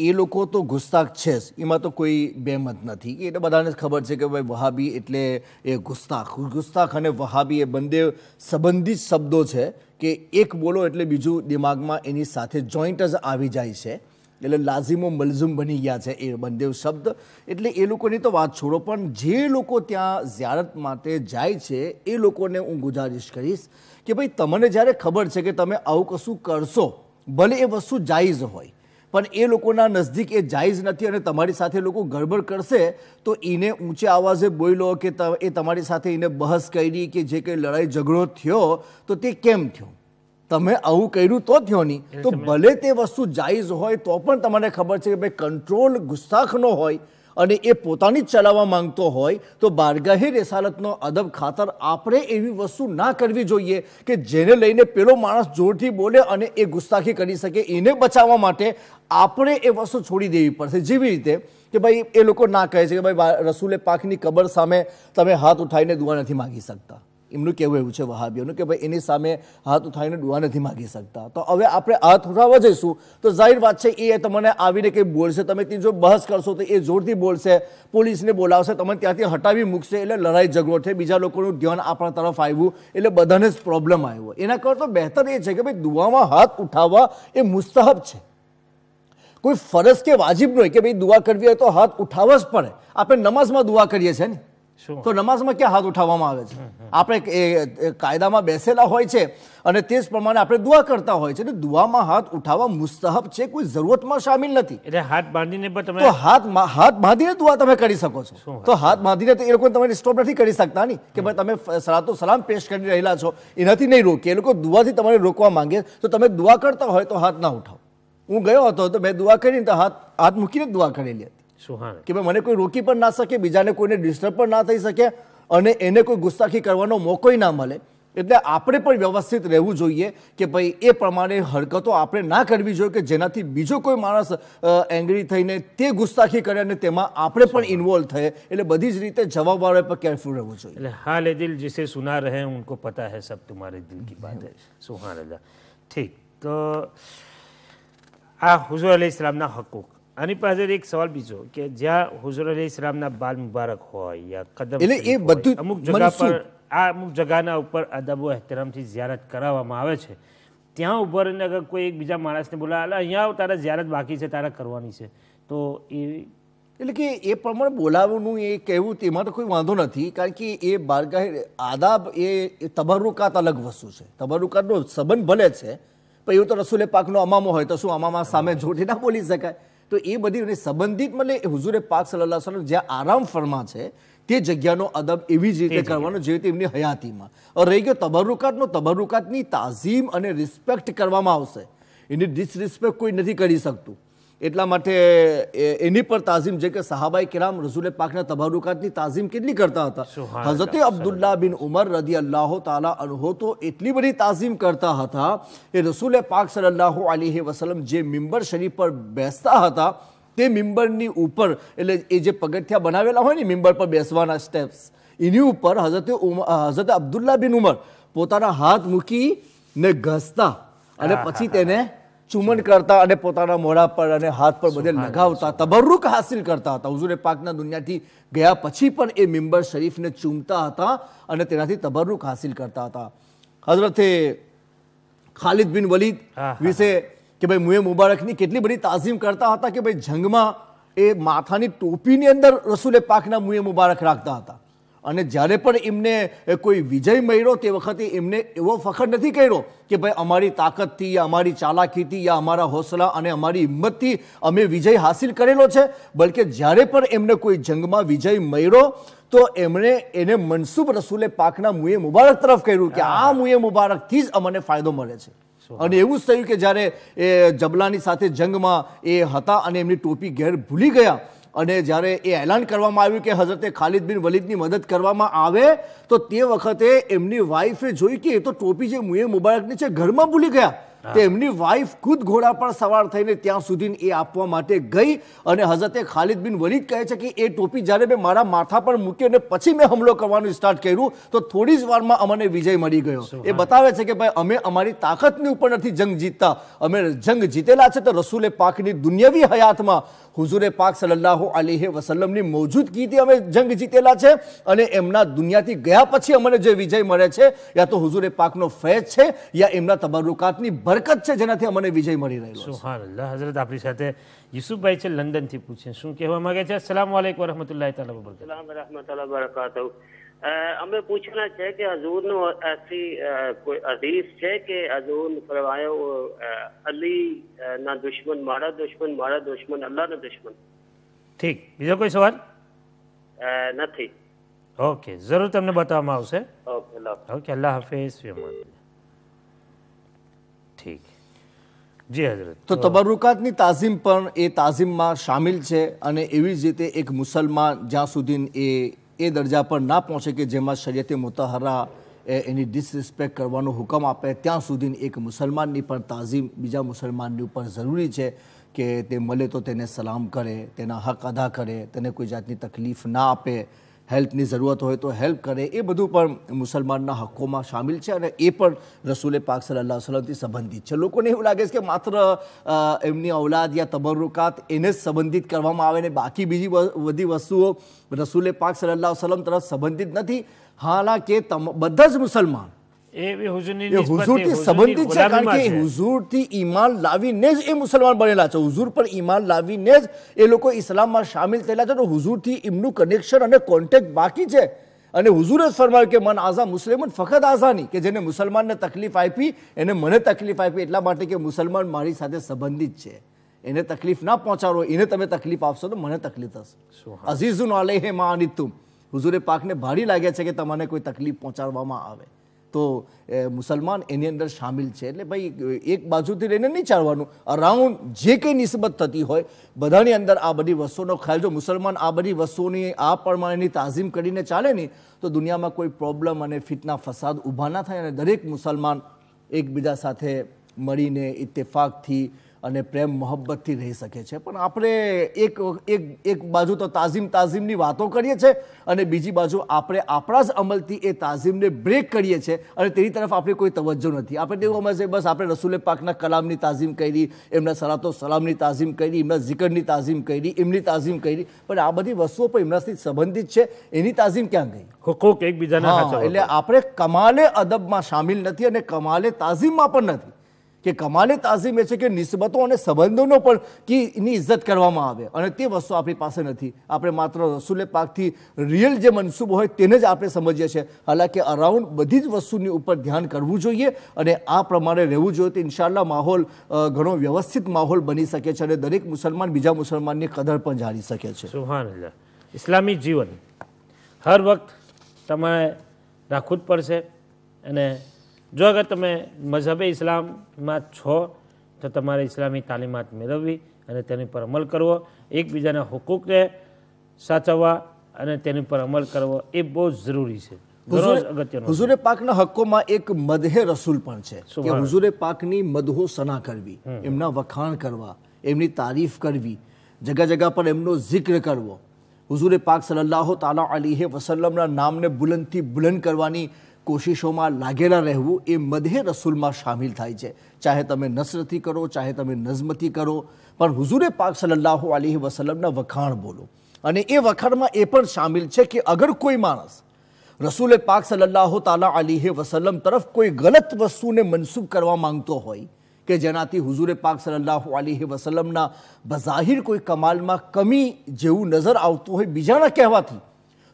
એ લોકો તો ગુસ્તાખ છે જ, એમાં તો કોઈ બેમત નથી. એટલે બધાને ખબર છે કે ભાઈ વહાબી એટલે એ ગુસ્તાખ અને વહાબી એ બંને સંબંધિત શબ્દો છે કે એક બોલો એટલે બીજું દિમાગમાં એની સાથે જોઈન્ટ જ આવી જાય છે, એટલે લાઝિમો મલઝુમ બની ગયા છે એ બંને શબ્દ. એટલે એ લોકોની તો વાત છોડો, પણ જે લોકો ત્યાં ઝિયારત માટે જાય છે એ લોકોને હું ગુજારિશ કરીશ કે ભાઈ તમને જ્યારે ખબર છે કે તમે આવું કશું કરશો, ભલે એ વસ્તુ જાયઝ હોય પણ એ લોકોના નજદીક એ જાયઝ નથી અને તમારી સાથે લોકો ગડબડ કરશે તો એને ઊંચે આવાજે બોલ્યો કે એ તમારી સાથે એને બહસ કરી કે જે કંઈ લડાઈ ઝઘડો થયો તો તે કેમ થયો, તમે આવું કર્યું તો થયો નહીં. તો ભલે તે વસ્તુ જાયઝ હોય તો પણ તમને ખબર છે કે ભાઈ કંટ્રોલ ગુસ્તાખનો હોય અને એ પોતાની જ ચલાવવા માંગતો હોય તો બારગાહે રિસાલતનો અદબ ખાતર આપણે એવી વસ્તુ ના કરવી જોઈએ કે જેને લઈને પેલો માણસ જોરથી બોલે અને એ ગુસ્તાખી કરી શકે. એને બચાવવા માટે આપણે એ વસ્તુ છોડી દેવી પડશે. જેવી રીતે કે ભાઈ એ લોકો ના કહે છે કે ભાઈ રસૂલે પાકની કબર સામે તમે હાથ ઉઠાવીને દુઆ નથી માગી શકતા, એમનું કહેવું એવું છે વહાબીઓનું કે ભાઈ એની સામે હાથ ઉઠાવીને દુઆ નથી માગી શકતા. તો હવે આપણે હાથ ઉઠાવવા જઈશું તો જાહેર વાત છે એ તમને આવીને કંઈ બોલશે, તમે તેની જો બહસ કરશો તો એ જોરથી બોલશે, પોલીસને બોલાવશે, તમને ત્યાંથી હટાવી મૂકશે, એટલે લડાઈ ઝઘડો છે, બીજા લોકોનું ધ્યાન આપણા તરફ આવ્યું, એટલે બધાને જ પ્રોબ્લેમ આવ્યો. એના કરતાં બહેતર એ છે કે ભાઈ દુઆમાં હાથ ઉઠાવવા એ મુસ્તહબ છે. કોઈ ફરજ કે વાજિબ ન હોય કે ભાઈ દુઆ કરવી હોય તો હાથ ઉઠાવવા જ પડે. આપણે નમાઝમાં દુઆ કરીએ છીએ ને, તો નમાઝમાં ક્યાં હાથ ઉઠાવવામાં આવે છે? આપણે કાયદામાં બેસેલા હોય છે અને તે જ પ્રમાણે આપણે દુઆ કરતા હોય છે. એટલે દુઆમાં હાથ ઉઠાવવા મુસ્તહબ છે, કોઈ જરૂરતમાં શામિલ નથી. એટલે હાથ બાંધીને પણ તમે તો હાથ બાંધીને દુઆ તમે કરી શકો છો. તો હાથ બાંધીને તો એ લોકો તમે સ્ટોપ નથી કરી શકતા ને કે ભાઈ તમે સલાતો સલામ પેશ કરી રહેલા છો, એનાથી નહીં રોકે. એ લોકો દુઆથી તમારે રોકવા માંગે તો તમે દુઆ કરતા હોય તો હાથ ના ઉઠાવો. હું ગયો હતો તો મેં દુઆ કરીને તો હાથ મૂકીને દુઆ કરેલી હતી કે ભાઈ મને કોઈ રોકી પણ ના શકે, બીજાને કોઈને ડિસ્ટર્બ પણ ના થઈ શકે અને એને કોઈ ગુસ્તાખી કરવાનો મોકો ના મળે. એટલે આપણે પણ વ્યવસ્થિત રહેવું જોઈએ કે ભાઈ એ પ્રમાણે હરકતો આપણે ના કરવી જોઈએ કે જેનાથી બીજો કોઈ માણસ એંગ્રી થઈને તે ગુસ્તાખી કરે અને તેમાં આપણે પણ ઇન્વોલ્વ થઈએ. એટલે બધી જ રીતે જવાબવાળા પર કેરફુલ રહેવું જોઈએ. એટલે હાલ દિલ जिसे सुना रहे हैं उनको पता है सब तुम्हारे दिल की बात है. सुभान अल्लाह. ઠીક, તો આ હુઝુર અલૈહિસ્સલામના હકુક. આની પાસે એક સવાલ બીજો કે જ્યાં હુઝુર અલૈહિસ્સલામના બાલ મુબારક હોય યા કદમ એટલે એ બધું અમુક જગ્યા પર અમુક જગ્યાના ઉપર અદબ ehtiramથી ઝિયારત કરાવવામાં આવે છે, ત્યાં ઉભા રહીને અગર કોઈ એક બીજા માણસને બોલા એટલે અહીંયા તારા ઝિયારત બાકી છે, તારા કરવાની છે, તો એ એટલે કે એ પ્રમાણે બોલાવવાનું એ કહેવું તેમાં તો કોઈ વાંધો નથી. કારણ કે એ બારગાહે આદાબ એ તબરુકાત અલગ વસ્તુ છે. તબરુકાતનો સંબંધ ભલે છે પણ એવું તો રસૂલે પાકનો અમામો હોય તો શું અમામા સામે જોડી ના બોલી શકાય? તો એ બધી સંબંધિત મતલબ હુઝુરે પાક સલ્લલ્લાહુ અલૈહિ વસલ્લમ જ્યાં આરામ ફરમા છે તે જગ્યાનો અદબ એવી જ રીતે કરવાનો જે રીતે એમની હયાતીમાં. રહી ગયો તબરુકાતનો, તબરુકાતની તાઝીમ અને રિસ્પેક્ટ કરવામાં આવશે, એની ડિસરિસ્પેક્ટ કોઈ નથી કરી શકતું. એટલા માટે એની પર તાઝીમ જે કે સહાબાઈ કિરામ રસૂલે પાકના તબરુકાતની તાઝીમ કેટલી કરતા હતા. હઝરત અબ્દુલ્લાહ બિન ઉમર રદિયલ્લાહુ તાલા અન્હુ તો એટલી બધી તાઝીમ કરતા હતા કે રસૂલે પાક સલ્લલ્લાહુ અલૈહિ વસલ્લમ જે મિંબર શરીફ પર બેસતા હતા તે મિંબરની ઉપર એટલે એ જે પગથિયા બનાવેલા હોય ને મિંબર પર બેસવાના સ્ટેપ્સ, એની ઉપર હઝરત અબ્દુલ્લાહ બિન ઉમર પોતાના હાથ મૂકીને ઘસતા અને પછી તેને ચુમન કરતા અને પોતાના મોઢા પર અને હાથ પર બધે લગાવતા, તબરુક હાસિલ કરતા હતા. હુઝુરે પાકના દુનિયાથી ગયા પછી પણ એ મિંબર શરીફને ચૂમતા હતા અને તેનાથી તબરુક હાસિલ કરતા હતા. હઝરતે ખાલિદ બિન વલીદ વિશે કે ભાઈ મુએ મુબારકની કેટલી બધી તાઝીમ કરતા હતા કે ભાઈ જંગમાં એ માથાની ટોપીની અંદર રસૂલે પાકના મુએ મુબારક રાખતા હતા. અને જ્યારે પણ એમને કોઈ વિજય મળ્યો તે વખતે એમને એવો ફખર નથી કર્યો કે ભાઈ અમારી તાકાતથી યા અમારી ચાલાકીથી યા અમારા હોસલા અને અમારી હિંમતથી અમે વિજય હાસિલ કરેલો છે, બલકે જ્યારે પણ એમને કોઈ જંગમાં વિજય મળ્યો તો એમણે એને મનસૂબ રસૂલે પાકના મુએ મુબારક તરફ કર્યું કે આ મુએ મુબારકથી જ અમને ફાયદો મળે છે. અને એવું જ થયું કે જ્યારે એ જબલાની સાથે જંગમાં એ હતા અને એમની ટોપી ઘેર ભૂલી ગયા અને જ્યારે એ એલાન કરવામાં આવ્યું કે હઝરતે ખાલિદ બિન વલીદની મદદ કરવામાં આવે તો તે વખતે એમની વાઈફે જોઈ કે એ તો ટોપી જે મુએ મુબારકની છે ઘરમાં ભૂલી ગયા. તો એમની વાઈફ ખુદ ઘોડા પર સવાર થઈને ત્યાં સુધી એ આપવા માટે ગઈ અને હઝરતે ખાલિદ બિન વલીદ કહે છે કે એ ટોપી જ્યારે મેં મારા માથા પર મૂકી અને પછી મેં હુમલો કરવાનું સ્ટાર્ટ કર્યું તો થોડી જ વારમાં અમને વિજય મળી ગયો. એ બતાવે છે કે ભાઈ અમે અમારી તાકાતની ઉપર નથી જંગ જીતતા, અમે જંગ જીતેલા છે તો રસૂલે પાકની દુનિયાવી હયાતમાં હુઝુરે પાક સલ્લલ્લાહુ અલૈહિ વસલ્લમની મોજૂદગીથી અમે જંગ જીતેલા છે અને એમના દુનિયાથી ગયા પછી અમને જે વિજય મળે છે યા તો હુઝુરે પાકનો ફૈઝ છે યા એમના તબરુકાતની બરકત છે જેનાથી અમને વિજય મળી રહ્યો છે. સુભાનઅલ્લાહ. હઝરત આપણી સાથે યુસુફભાઈ છે લંડનથી પૂછે શું કહેવા માંગે છે. અસ્સલામુ અલૈકુમ વરહમતુલ્લાહિ તઆલા વબરકાતુહુ. अस्सलाम वरहमतुल्लाहि वबरकातुहू. हमें पूछना है कि हजूर ने ऐसी कोई हदीस है कि हजूर ने फरमायो अली ना दुश्मन मारा दुश्मन अल्लाह ना दुश्मन. ઠીક, બીજો કોઈ સવાલ નથી? ઓકે, જરૂર તમને બતાવવામાં આવશે. ઓકે, અલ્લાહ હાફિઝ. ઠીક જી હઝરત. તો તબરુકાતની તાઝીમ પણ એ તાઝીમમાં શામિલ છે અને એવી જ રીતે એક મુસલમાન જ્યાં સુધી એ દરજા પર ના પહોંચે કે જેમાં શરીયતે મુતહરા એની ડિસરિસ્પેક્ટ કરવાનો હુકમ આપે ત્યાં સુધી એક મુસલમાનની પણ તાઝીમ બીજા મુસલમાનની ઉપર જરૂરી છે કે તે મળે તો તેને સલામ કરે, તેના હક અદા કરે, તેને કોઈ જાતની તકલીફ ના આપે, હેલ્પની જરૂરત હોય તો હેલ્પ કરે. એ બધું પણ મુસલમાનના હક્કોમાં શામિલ છે અને એ પણ રસૂલે પાક સલ્લલ્લાહુ અલૈહિ વસલ્લમથી સંબંધિત છે. લોકોને એવું લાગે છે કે માત્ર એમની ઔલાદ યા તબરુકાત એને જ સંબંધિત કરવામાં આવે ને બાકી બીજી બધી વસ્તુઓ રસૂલે પાક સલ્લલ્લાહુ અલૈહિ વસલ્લમ તરફ સંબંધિત નથી. હાલાકે બધા જ મુસલમાન હુઝુરથી સંબંધિત છે, કારણ કે હુઝુરથી ઈમાન લાવીને જ એ મુસલમાન બનેલા છે, હુઝુર પર ઈમાન લાવીને જ એ લોકો ઇસ્લામમાં સામેલ થયેલા છે. તો હુઝુરથી એમનું કનેક્શન અને કોન્ટેક્ટ બાકી છે. અને હુઝુરે જ ફરમાવ્યું કે મન આઝા મુસ્લિમન ફખત આઝાની, કે જેને મુસલમાનને તકલીફ આપી એને મને તકલીફ આપી, એટલા માટે કે મુસલમાન મારી સાથે સંબંધિત છે. એને તકલીફ ના પહોંચાડો, એને તમે તકલીફ આપશો તો મને તકલીફ થશે. અઝીઝુન અલૈહિ મા અનિતુમ, હુઝુરે પાકને ભારી લાગે છે કે તમને કોઈ તકલીફ પહોંચાડવામાં આવે તો મુસલમાન એની અંદર સામેલ છે. એટલે ભાઈ એક બાજુથી લઈને નહીં ચાલવાનું, અરાઉન્ડ જે કંઈ નિસ્બત થતી હોય બધાની અંદર આ બધી વસ્તુનો ખ્યાલ. જો મુસલમાન આ બધી વસ્તુઓની આ પ્રમાણેની તાઝીમ કરીને ચાલે નહીં તો દુનિયામાં કોઈ પ્રોબ્લેમ અને ફિતના ફસાદ ઊભા ના થાય, અને દરેક મુસલમાન એકબીજા સાથે મળીને ઇત્તેફાકથી અને પ્રેમ મોહબ્બતથી રહી શકે છે. પણ આપણે એક બાજુ તો તાઝીમની વાતો કરીએ છીએ અને બીજી બાજુ આપણે આપણા જ અમલથી એ તાઝીમને બ્રેક કરીએ છીએ અને તેની તરફ આપણે કોઈ તવજ્જો નથી. આપણે તેવું સમજે છે બસ આપણે રસૂલે પાકના કલામની તાઝીમ કરી, એમના સલાતો સલામની તાઝીમ કરી, એમના zikરની તાઝીમ કરી, એમની તાઝીમ કરી, પણ આ બધી વસ્તુઓ પણ એમનાથી સંબંધિત છે. એની તાઝીમ ક્યાં ગઈ? હુકુક એકબીજાના સાચવવા. એટલે આપણે કમાલે અદબમાં સામેલ નથી અને કમાલે તાઝીમમાં પણ નથી. કે કમાલે તાઝીમ એ છે કે નિસ્બતો અને સંબંધોનો પણ કે એની ઇજ્જત કરવામાં આવે, અને તે વસ્તુ આપણી પાસે નથી. આપણે માત્ર રસૂલે પાકથી રિયલ જે મનસૂબ હોય તેને જ આપણે સમજીએ છીએ. હાલાકી અરાઉન્ડ બધી જ વસ્તુની ઉપર ધ્યાન કરવું જોઈએ અને આ પ્રમાણે રહેવું જોઈએ તો ઇન્શાઅલ્લાહ માહોલ ઘણો વ્યવસ્થિત માહોલ બની શકે છે અને દરેક મુસલમાન બીજા મુસલમાનની કદર પણ જાણી શકે છે. સુભાનઅલ્લાહ. ઇસ્લામી જીવન હર વખત તમારે રાખવું જ પડશે, અને જો અગર તમે મઝહબે ઇસ્લામમાં છો તો તમારે ઇસ્લામી તાલીમાત મેળવવી અને તેની પર અમલ કરવો, એકબીજાના હુકુકને સાચવવા અને તેની પર અમલ કરવો એ બહુ જરૂરી છે. હુઝુરે પાકના હક્કોમાં એક મદહે રસૂલ પણ છે કે હુઝુરે પાકની મદહો સના કરવી, એમના વખાણ કરવા, એમની તારીફ કરવી, જગા જગા પર એમનો જિક્ર કરવો, હુઝુરે પાક સલ્લલ્લાહુ તાલા અલૈહિ વસલ્લમના નામને બુલંદથી બુલંદ કરવાની કોશિશોમાં લાગેલા રહેવું એ મદહે રસૂલમાં શામિલ થાય છે. ચાહે તમે નસરથી કરો, ચાહે તમે નઝમથી કરો, પણ હુઝુરે પાક સલ્લલ્લાહુ અલૈહિ વસલ્લમના વખાણ બોલો. અને એ વખાણમાં એ પણ શામિલ છે કે અગર કોઈ માણસ રસૂલે પાક સલ્લલ્લાહુ તાલા અલૈહિ વસલ્લમ તરફ કોઈ ગલત વસ્તુને મનસૂબ કરવા માંગતો હોય કે જેનાથી હુઝુરે પાક સલ્લલ્લાહુ અલૈહિ વસલ્લમના બઝાહિર કોઈ કમાલમાં કમી જેવું નજર આવતું હોય બીજાના કહેવાથી,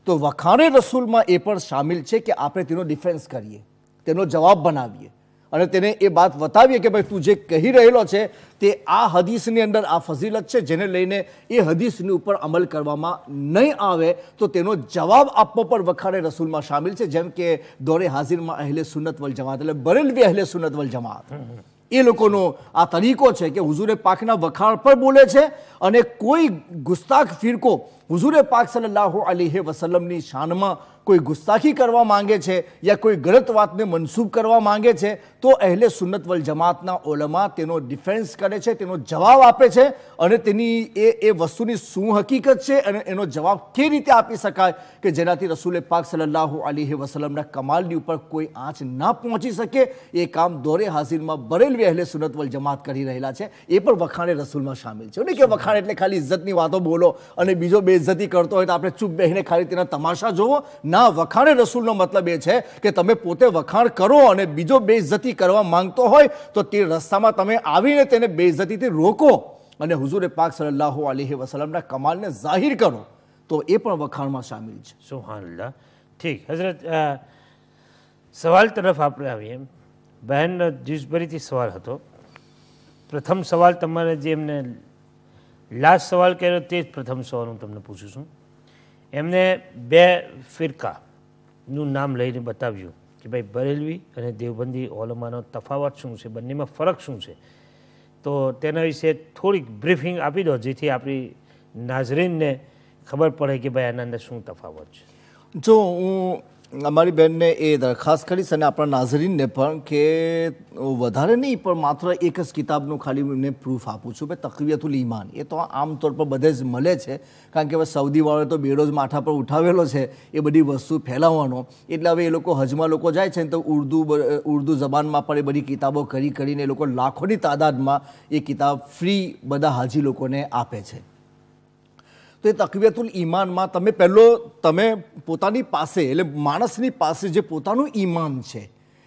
તો વખાણે રસૂલમાં એ પણ શામિલ છે કે આપણે તેનો ડિફેન્સ કરીએ, તેનો જવાબ બનાવીએ અને તેને એ વાત બતાવીએ કે ભાઈ તું જે કહી રહેલો છે તે આ હદીસની અંદર આ ફઝીલત છે, જેને લઈને એ હદીસની ઉપર અમલ કરવામાં નહીં આવે તો તેનો જવાબ આપવો પણ વખાણે રસૂલમાં શામિલ છે. જેમ કે દોરે હાજિરમાં અહેલે સુન્નત વલ જમાત એટલે બરેલવી અહેલે સુન્નત વલ જમાત એ લોકોનો આ તરીકો છે કે હુઝુરે પાકના વખાણ પર બોલે છે અને કોઈ ગુસ્તાખ ફિરકો હુઝુરે પાક સલ્લલ્લાહુ અલૈહિ વસલ્લમની શાનમાં કોઈ ગુસ્તાખી કરવા માંગે છે યા કોઈ ગલત વાતને મનસૂબ કરવા માંગે છે તો અહેલે સુન્નત વલ જમાતના ઉલમા તેનો ડિફેન્સ કરે છે, તેનો જવાબ આપે છે અને તેની એ વસ્તુની શું હકીકત છે અને એનો જવાબ કેવી રીતે આપી શકાય કે જેનાથી રસૂલે પાક સલ્લલ્લાહુ અલૈહિ વસલ્લમના કમાલની ઉપર કોઈ આંચ ના પહોંચી શકે. એ કામ દોરે હાજિરમાં બરેલવી અહેલે સુન્નત વલ જમાત કરી રહેલા છે. એ પણ વખાણે રસૂલમાં શામિલ છે. નહીં કે વખાણ એટલે ખાલી ઇજ્જતની વાતો બોલો અને બીજો બેઇજ્જતી કરતો હોય તો આપણે ચૂપ બેહીને ખાલી તેના તમાશા જોવો. ના, વખાણે રસૂલનો મતલબ એ છે કે તમે પોતે વખાણ કરો અને બીજો બેઇજ્જતી કરવા માંગતો હોય તો તે રસ્તામાં તમે આવીને તેને બેઇજ્જતીથી રોકો અને હુઝુરે પાક સલ્લલ્લાહુ અલૈહિ વસલ્લમના કમાલને જાહેર કરો તો એ પણ વખાણમાં શામિલ છે. સુભાનઅલ્લાહ. ઠીક હઝરત, સવાલ તરફ આપણે આવીએ. બહેનનો જીસભરીથી સવાલ હતો. પ્રથમ સવાલ તમારે જે એમને લાસ્ટ સવાલ કર્યો તે જ પ્રથમ સવાલ હું તમને પૂછું છું. એમને બે ફિરકાનું નામ લઈને બતાવ્યું કે ભાઈ બરેલવી અને દેવબંધી ઓલમાનો તફાવત શું છે, બંનેમાં ફરક શું છે. તો તેના વિશે થોડીક બ્રીફિંગ આપી દો જેથી આપણી નાઝરીનને ખબર પડે કે ભાઈ આના અંદર શું તફાવત છે. જો હું અમારી બહેનને એ દરખાસ્ત કરીશ અને આપણા નાઝરીનને પણ કે વધારે નહીં પણ માત્ર એક જ કિતાબનું ખાલી એમને પ્રૂફ આપું છું. ભાઈ તકવિયતુલ ઈમાન એ તો આમતોર પર બધે જ મળે છે કારણ કે હવે સૌદીવાળાએ તો બેરોજ માથા પર ઉઠાવેલો છે એ બધી વસ્તુ ફેલાવવાનો. એટલે હવે એ લોકો હજમાં લોકો જાય છે ને તો ઉર્દુ જબાનમાં પણ એ બધી કિતાબો કરીને એ લોકો લાખોની તાદાદમાં એ કિતાબ ફ્રી બધા હાજી લોકોને આપે છે. તો એ તકવિયતુલ ઈમાનમાં તમે પોતાની પાસે એટલે માણસની પાસે જે પોતાનું ઈમાન છે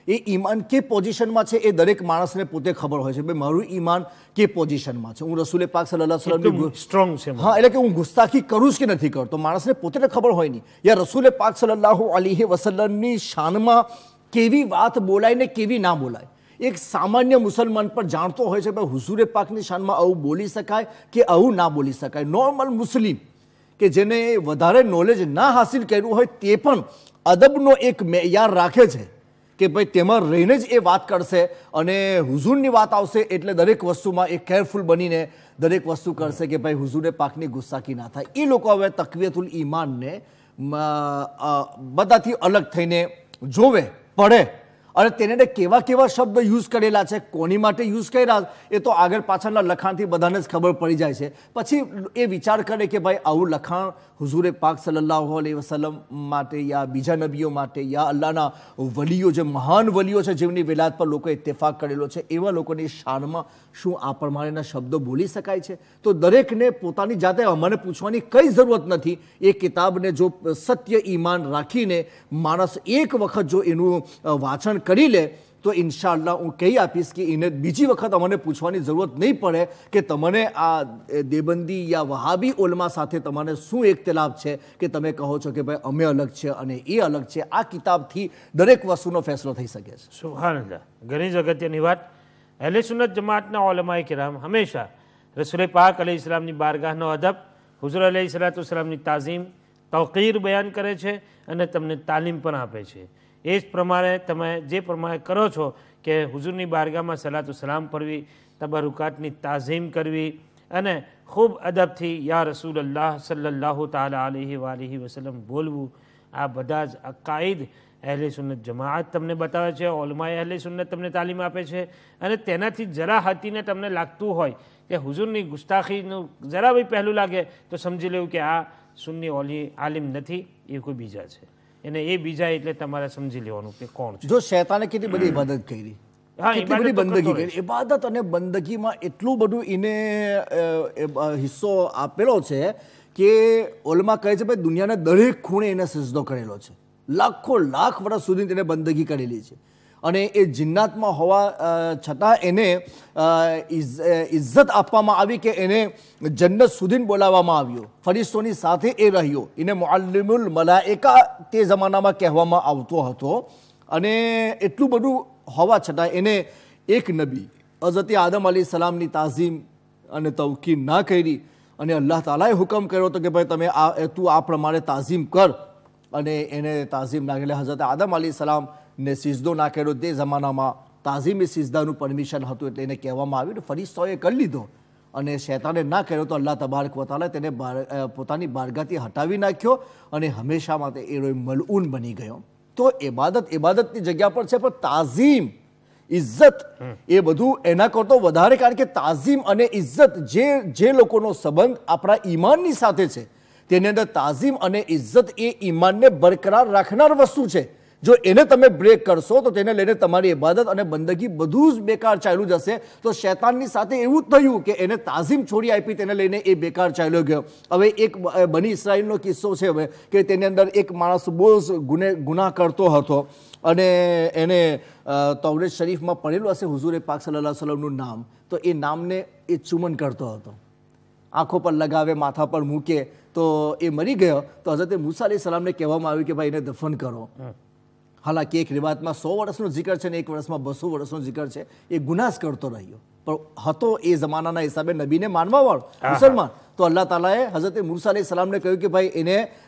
એ ઈમાન કે પોઝિશનમાં છે એ દરેક માણસને પોતે ખબર હોય છે ભાઈ મારું ઈમાન કે પોઝિશનમાં છે, હું રસૂલે પાક સલ્લલ્લાહુ અલૈહિ વસલ્લમ સ્ટ્રોંગ છે, હા એટલે કે હું ગુસ્તાખી કરું જ કે નથી કરતો, માણસને પોતે ખબર હોય નહીં. યા રસૂલે પાક સલ્લલ્લાહુ અલૈહિ વસલ્લમની શાનમાં કેવી વાત બોલાય ને કેવી ના બોલાય. એક સામાન્ય મુસલમાન પણ જાણતો હોય છે ભાઈ હુઝુરે પાકની શાનમાં આવું બોલી શકાય કે આવું ના બોલી શકાય. નોર્મલ મુસ્લિમ કે જેને વધારે નોલેજ ના હાસિલ કર્યું હોય તે પણ અદબનો એક મેયાર રાખે છે કે ભાઈ તેમાં રહીને જ એ વાત કરશે અને હુઝુરની વાત આવશે એટલે દરેક વસ્તુમાં એ કેરફુલ બનીને દરેક વસ્તુ કરશે કે ભાઈ હુઝુરે પાકની ગુસ્સાકી ના થાય. એ લોકો હવે તકવિયતુલ ઈમાનને બધાથી અલગ થઈને જોવે પડે અને તેને કેવા કેવા શબ્દ યુઝ કરેલા છે, કોની માટે યુઝ કર્યા એ તો આગળ પાછળના લખાણથી બધાને જ ખબર પડી જાય છે. પછી એ વિચાર કરે કે ભાઈ આવું લખાણ હુઝુરે પાક સલ્લલ્લાહુ અલૈહિ વસલ્લમ માટે યા બીજા નબીઓ માટે યા અલ્લાહના વલીઓ જે મહાન વલીઓ છે જેમની વિલાયત પર લોકો ઇત્તેફાક કરેલો છે એવા લોકોની શાનમાં શું આ પ્રમાણેના શબ્દો બોલી શકાય છે? તો દરેકને પોતાની જાતે અમને પૂછવાની કંઈ જરૂરત નથી. એ કિતાબને જો સત્ય ઈમાન રાખીને માણસ એક વખત જો એનું વાંચન કરી લે તો ઇન્શાઅલ્લાહ હું કહી આપીશ કે એને બીજી વખત અમને પૂછવાની જરૂરત નહીં પડે કે તમને આ દેબંદી યા વહાબી ઉલમા સાથે તમારે શું ઇખ્તિલાફ છે કે તમે કહો છો કે ભાઈ અમે અલગ છે અને એ અલગ છે. આ કિતાબથી દરેક વસ્તુનો ફેસલો થઈ શકે છે. સુબહાનલ્લાહ, ઘણી જ અગત્યની વાત. અહેલે સુન્નત જમાતના ઉલમાએ કિરામ હંમેશા રસૂલ પાક અલૈહિસ્સલામની બારગાહનો અદબ, હુઝુર અલૈહિસ્સલામની તાઝીમ, તવકીર બયાન કરે છે અને તમને તાલીમ પણ આપે છે. એ જ પ્રમાણે તમે જે પ્રમાણે કરો છો કે હુઝુરની બારગાહમાં સલાતુ સલામ પડવી, તબરુકાતની તાઝીમ કરવી અને ખૂબ અદબથી યા રસૂલલ્લાહ સલ્લલ્લાહુ તાલા અલૈહિ વસલ્લમ બોલવું, આ બધા જ અકાઈદ અહેલે સુન્નત જમાઅત તમને બતાવે છે, ઉલમાએ અહેલે સુન્નત તમને તાલીમ આપે છે. અને તેનાથી જરા હતીને તમને લાગતું હોય કે હુઝુરની ગુસ્તાખીનું જરા બી પહેલું લાગે તો સમજી લેવું કે આ સુન્ની ઓલી આલિમ નથી, એ કોઈ બીજા છે. એને એ બીજા એટલે તમારે સમજી લેવાનું કે કોણ છે. જો શૈતાને કેટલી બધી ઇબાદત કરી, કેટલી બધી બંદગી કરી, ઇબાદત અને બંદગીમાં એટલું બધું એને હિસ્સો આપેલો છે કે ઓલમાં કહે છે ભાઈ દુનિયાના દરેક ખૂણે એને સજદો કરેલો છે, લાખો લાખ વર્ષ સુધી તેને બંદગી કરેલી છે. અને એ જિન્નાતમાં હોવા છતાં એને ઇજ્જત આપવામાં આવી કે એને જન્નત સુધી બોલાવવામાં આવ્યો, ફરિશ્તોની સાથે એ રહ્યો. એને મુઅલ્લિમુલ મલાઇકા તે જમાનામાં કહેવામાં આવતો હતો. અને એટલું બધું હોવા છતાં એને એક નબી હઝરત આદમ અલૈહિસ્સલામની તાઝીમ અને તવકીર ના કરી અને અલ્લાહ તાલાએ હુકમ કર્યો હતો કે ભાઈ તમે તું આ પ્રમાણે તાઝીમ કર અને એને તાઝીમ ના એટલે હઝરત આદમ અલૈહિસ્સલામ ને સિજદો ના કર્યો તે જમાનામાં તાઝીમી સિજદાનું પરમિશન હતું એટલે એને કહેવામાં આવ્યું. ફરિશ્તાઓએ કરી લીધો અને શૈતાને ના કર્યો તો અલ્લાહ તબારક વ તઆલા તેને પોતાની બારગાહથી હટાવી નાખ્યો અને હંમેશા માટે એ મલઊન બની ગયો. તો ઇબાદતની જગ્યા પર છે પણ તાઝીમ ઇજ્જત એ બધું એના કરતો વધારે, કારણ કે તાઝીમ અને ઇજ્જત જે લોકોનો સંબંધ આપણા ઈમાનની સાથે છે તેની અંદર તાઝીમ અને ઇજ્જત એ ઈમાનને બરકરાર રાખનાર વસ્તુ છે. જો એને તમે બ્રેક કરશો તો તેને લઈને તમારી ઇબાદત અને બંદગી બધું જ બેકાર ચાલ્યું જશે. તો શૈતાનની સાથે એવું જ થયું કે એને તાઝીમ છોડી આપી, તેને લઈને એ બેકાર ચાલ્યો ગયો. હવે એક બની ઇસ્રાઈલનો કિસ્સો છે હવે કે તેની અંદર એક માણસ બહુ ગુનાહ કરતો હતો અને એને તૌરેત શરીફમાં પડેલું હશે હુઝુરે પાક સલ્લલ્લાહુ અલૈહિ વસલ્લમનું નામ, તો એ નામને એ ચુમન કરતો હતો, આંખો પર લગાવે, માથા પર મૂકે, તો એ મરી ગયો. તો હઝરત મૂસા અલૈહિસ્સલામને કહેવામાં આવ્યું કે ભાઈ એને દફન કરો. હાલાકી એક રિવાયતમાં 100 વર્ષનો જિકર છે ને એક વર્ષમાં 200 વર્ષનો જિકર છે. એ ગુનાહ કરતો રહ્યો પણ હતો એ જમાનાના હિસાબે નબીને માનવાવાળો મુસલમાન. તો અલ્લાહ તાલાએ હઝરત મૂસા અલૈહિસ્સલામને કહ્યું કે ભાઈ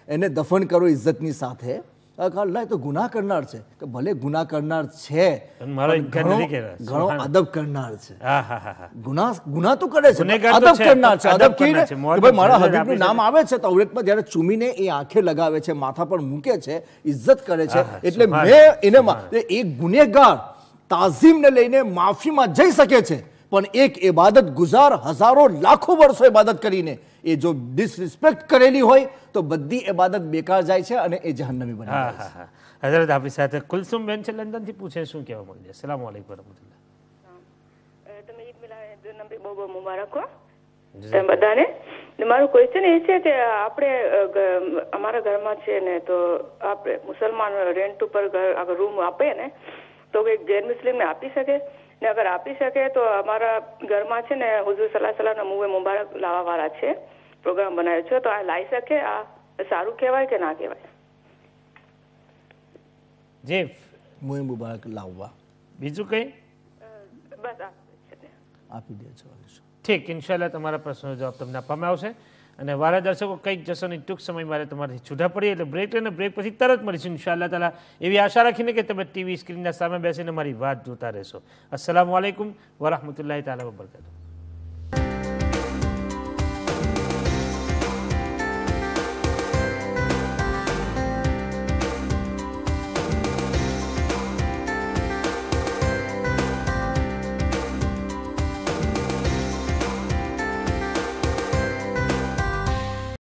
એને દફન કરો ઇજ્જતની સાથે. અલ્લાહ તો ગુનાહ કરનાર છે કે ભલે ગુનાહ કરનાર છે, ઘણો અદબ કરનાર છે. ગુનાહ તો કરે છે, અદબ કરનાર છે. અદબ કહીને કે ભાઈ મારા હબીબનું નામ આવે છે તૌરેતમાં, જ્યારે ચૂમીને એ આંખે લગાવે છે, માથા પર મૂકે છે, ઇજ્જત કરે છે. એટલે મેં એને એક ગુનેગાર તાઝીમને લઈને માફીમાં જઈ શકે છે પણ એક ઇબાદત ગુજાર હજારો લાખો વર્ષો ઇબાદત કરીને એ જો ડિસરિસ્પેક્ટ કરેલી હોય તો બધી ઇબાદત બેકાર જાય છે અને એ જહન્નમી બની જાય છે. હઝરત આપણી સાથે કુલસુમ બેન છે લંડનથી, પૂછે શું કહેવા માંગે. અસલામ વાલેકુમ વરહમતુલ્લાહ. તમે ઈદ મિલાદ નબી બહુ બહુ મુબારક હો બધાને. મારું ક્વેશ્ચન એ છે કે આપણે અમારા ઘરમાં છે ને તો આપણે મુસલમાન રેન્ટ ઉપર રૂમ આપે ને તો કોઈ ગેર મુસ્લિમને આપી શકે ને અગર આપી શકે તો અમારા ઘરમાં છે ને હુઝુર સલ્લલ્લાહુ મુવે મુબારક લાવવાવાળા છે, પ્રોગ્રામ બનાવ્યો છે, તો આ લાવી શકે? આ સારું કહેવાય કે ના કહેવાય? જે મુએ મુબારક લાવવા બીજું કંઈ બસ આપી દે છે. ઠીક, ઇન્શાલ્લાહ તમારા પ્રશ્નનો જવાબ તમને આપવામાં આવશે. અને વાલા દર્શકો, કંઈક જશોની ટૂંક સમય મારે તમારાથી છૂટા પડીએ એટલે બ્રેક લઈને બ્રેક પછી તરત મળીશું ઇન્શાઅલ્લાહ તાલા. એવી આશા રાખીને કે તમે ટીવી સ્ક્રીનના સામે બેસીને મારી વાત જોતા રહેશો. અસ્સલામુ અલૈકુમ વરહમતુલ્લાહિ તાલા વબરકાતુહુ.